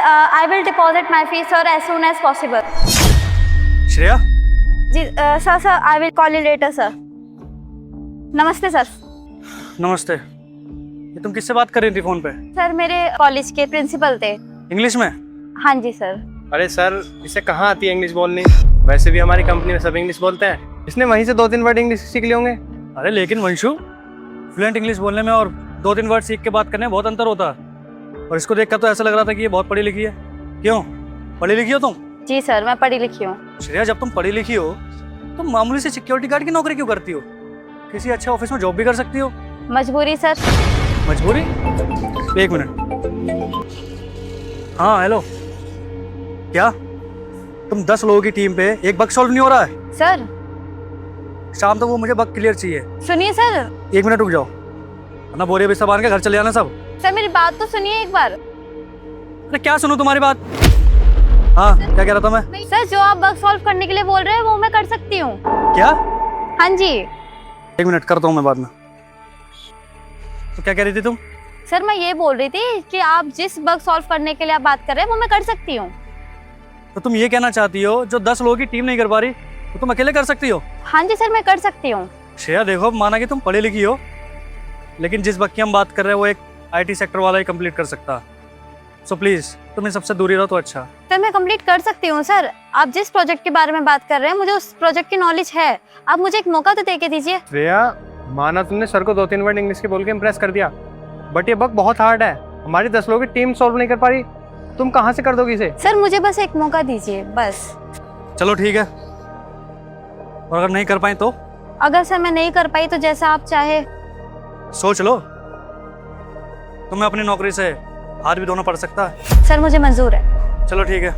I will deposit my fees, sir, as soon as possible. Shreya, जी sir, I will call you later, sir. नमस्ते sir. नमस्ते। ये तुम किससे बात कर रही थी फोन पे? सर मेरे कॉलेज के प्रिंसिपल थे. इंग्लिश में? हाँ जी सर. अरे सर, इसे कहाँ आती है इंग्लिश बोलनी? वैसे भी हमारी कंपनी में सब इंग्लिश बोलते हैं। इसने वहीं से 2-3 वर्ड इंग्लिश सीख लिए होंगे। अरे लेकिन वंशु, फ्लुएंट इंग्लिश बोलने में और 2-3 वर्ड सीख के बात करने में बहुत अंतर होता है। और इसको देखकर तो ऐसा लग रहा था कि ये बहुत पढ़ी लिखी है। क्यों, पढ़ी लिखी हो तुम? जी सर, मैं पढ़ी लिखी हूँ. श्रेया, जब तुम पढ़ी लिखी हो तो मामूली से सिक्योरिटी गार्ड की नौकरी क्यों करती हो? किसी अच्छे ऑफिस में जॉब भी कर सकती हो। मजबूरी सर. मजबूरी? एक मिनट। हाँ हेलो, क्या तुम 10 लोगों की टीम पे एक बग सॉल्व नहीं हो रहा है? सर शाम तक वो मुझे बग क्लियर चाहिए। सुनिए सर. 1 मिनट रुक जाओ, वरना बोरिया बिस्तर बांध के घर चले जाना सब। सर मेरी बात तो सुनिए एक बार. अरे क्या सुनूं तुम्हारी बात? हाँ, क्या कह रहा था मैं? सर जो आप बग सॉल्व करने के लिए बोल रहे हैं वो मैं कर सकती हूँ. क्या? हाँ जी. 1 मिनट, करता हूँ मैं बाद में। तो क्या कह रही थी तुम? सर मैं ये बोल रही थी कि आप जिस बग सॉल्व करने के लिए आप बात कर रहे हैं वो मैं कर सकती हूँ. तो तुम ये कहना चाहती हो जो 10 लोगों की टीम नहीं कर पा रही तो तुम अकेले कर सकती हो? हाँ जी सर, मैं कर सकती हूँ. श्रेया देखो, माना कि तुम पढ़ी लिखी हो, लेकिन जिस बग की हम बात कर रहे हैं वो एक IT सेक्टर वाला ही कंप्लीट कर सकता। सो प्लीज तुम इन सबसे दूरी रहो तो अच्छा। सर मैं कंप्लीट कर सकती हूँ सर. आप जिस प्रोजेक्ट के बारे में बात कर रहे हैं मुझे उस प्रोजेक्ट की नॉलेज है. आप मुझे एक मौका तो दे के दीजिए. श्रेया, माना तुमने सर को 2-3 वर्ड इंग्लिश के बोल के इम्प्रेस कर दिया, बट ये बग बहुत हार्ड है। हमारी 10 लोगों की टीम सॉल्व नहीं कर पा रही, तुम कहाँ से कर दोगी इसे? सर मुझे बस एक मौका दीजिए बस. चलो ठीक है, और अगर नहीं कर पाए तो? अगर सर मैं नहीं कर पाई तो जैसा आप चाहे. सोच लो, तुम्हें अपनी नौकरी से हाथ भी धोना पड़ सकता है। सर मुझे मंजूर है. चलो ठीक है,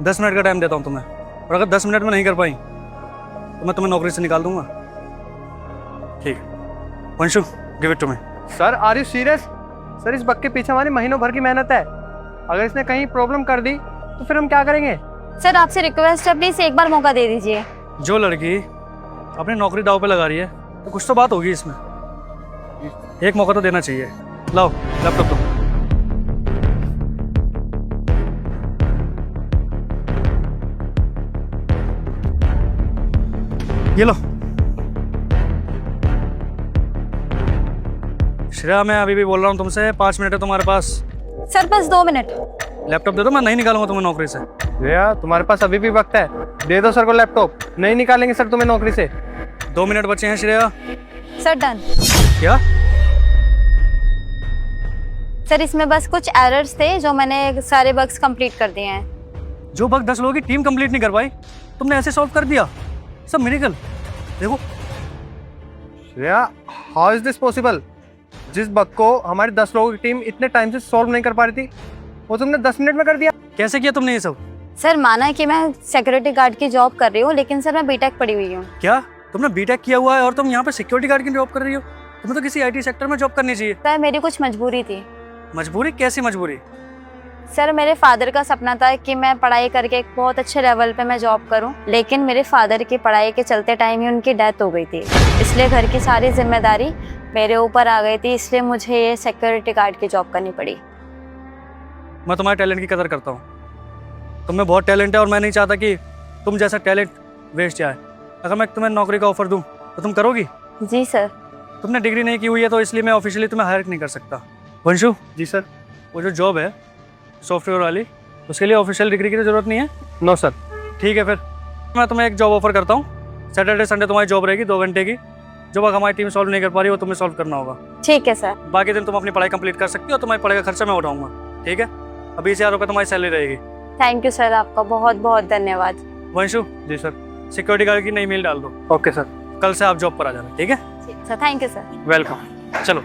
10 मिनट का टाइम देता हूँ तुम्हें, और अगर 10 मिनट में नहीं कर पाई तो मैं तुम्हें नौकरी से निकाल दूंगा। ठीक है Vanshu, give it to me. Sir are you serious? Sir इस बग के पीछे हमारी महीनों भर की मेहनत है। अगर इसने कहीं प्रॉब्लम कर दी तो फिर हम क्या करेंगे? सर आपसे रिक्वेस्ट है, प्लीज एक बार मौका दे दीजिए. जो लड़की अपनी नौकरी दाव पे लगा रही है तो कुछ तो बात होगी इसमें। एक मौका तो देना चाहिए। लाओ लैपटॉप दो। ये लो। श्रेया, मैं अभी भी बोल रहा हूँ तुमसे, 5 मिनट है तुम्हारे पास। सर बस 2 मिनट. लैपटॉप दे दो, मैं नहीं निकालूंगा तुम्हें नौकरी से। श्रेया, तुम्हारे पास अभी भी वक्त है, दे दो सर को लैपटॉप। नहीं निकालेंगे सर तुम्हें नौकरी से। 2 मिनट बचे हैं श्रेया। Sir done. क्या? सर इसमें बस कुछ एरर्स थे जो मैंने सारे बग्स कंप्लीट कर दिए हैं. जो बग 10 लोगों की टीम कंप्लीट नहीं कर पाई तुमने ऐसे सॉल्व कर दिया? सब मिरेकल। देखो Shreya, how is this possible? जिस बग को हमारी 10 लोगों की टीम इतने टाइम से सॉल्व नहीं कर पा रही थी, वो तुमने 10 मिनट में कर दिया। कैसे किया तुमने ये सब? सर माना कि मैं सिक्योरिटी गार्ड की जॉब कर रही हूँ, लेकिन सर मैं बीटेक पढ़ी हुई हूँ. क्या तुमने बीटेक किया हुआ है और तुम यहाँ पे सिक्योरिटी गार्ड की जॉब कर रही हो? तुम्हें तो किसी IT सेक्टर में जॉब करनी चाहिए। सर मेरी कुछ मजबूरी थी. मजबूरी? कैसी मजबूरी? सर मेरे फादर का सपना था कि मैं पढ़ाई करके एक बहुत अच्छे लेवल पे मैं जॉब करूं, लेकिन मेरे फादर की पढ़ाई के चलते टाइम ही उनकी डेथ हो गई थी, इसलिए घर की सारी जिम्मेदारी मेरे ऊपर आ गई थी, इसलिए मुझे ये सिक्योरिटी गार्ड की जॉब करनी पड़ी. मैं तुम्हारे टैलेंट की कदर करता हूँ, तुम में बहुत टैलेंट है और मैं नहीं चाहता कि तुम जैसा टैलेंट वेस्ट जाए। अगर मैं तुम्हें नौकरी का ऑफर दूँ तो तुम करोगी? जी सर. तुमने डिग्री नहीं की हुई है तो इसलिए मैं ऑफिशियली तुम्हें हायर नहीं कर सकता। वंशु, जी सर। वो जो जॉब है सॉफ्टवेयर वाली, उसके लिए ऑफिशियल डिग्री की तो जरूरत नहीं है? No sir. ठीक है, फिर मैं तुम्हें एक जॉब ऑफर करता हूँ। सैटरडे संडे तुम्हारी जॉब रहेगी 2 घंटे की। जो बग हमारी टीम सॉल्व नहीं कर पा रही वो तुम्हें सॉल्व करना होगा। ठीक है सर. बाकी दिन तुम अपनी पढ़ाई कंप्लीट कर सकती हो, तुम्हारी पढ़ाई का खर्चा मैं उठाऊंगा। ठीक है? अभी 20,000 रुपये तुम्हारी सैलरी रहेगी। थैंक यू सर, आपका बहुत बहुत धन्यवाद. वंशु, जी सर। सिक्योरिटी गार्ड की नई मेल डाल दो। Okay sir. कल से आप जॉब पर आ जाना। ठीक है sir thank you sir. Welcome. चलो।